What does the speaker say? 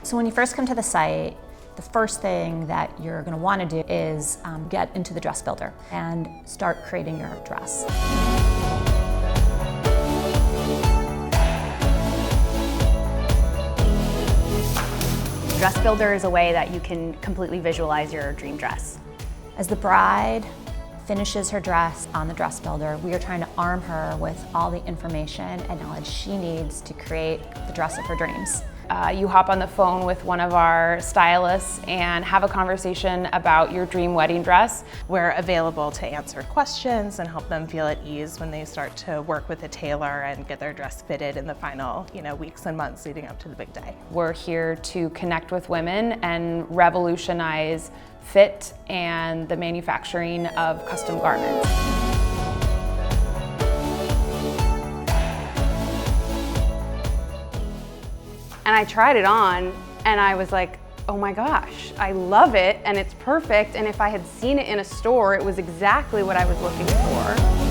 So when you first come to the site, the first thing that you're going to want to do is get into the dress builder and start creating your dress. Dress Builder is a way that you can completely visualize your dream dress. As the bride finishes her dress on the Dress Builder, we are trying to arm her with all the information and knowledge she needs to create the dress of her dreams. You hop on the phone with one of our stylists and have a conversation about your dream wedding dress. We're available to answer questions and help them feel at ease when they start to work with a tailor and get their dress fitted in the final, weeks and months leading up to the big day. We're here to connect with women and revolutionize fit and the manufacturing of custom garments. And I tried it on and I was like, oh my gosh, I love it and it's perfect. And if I had seen it in a store, it was exactly what I was looking for.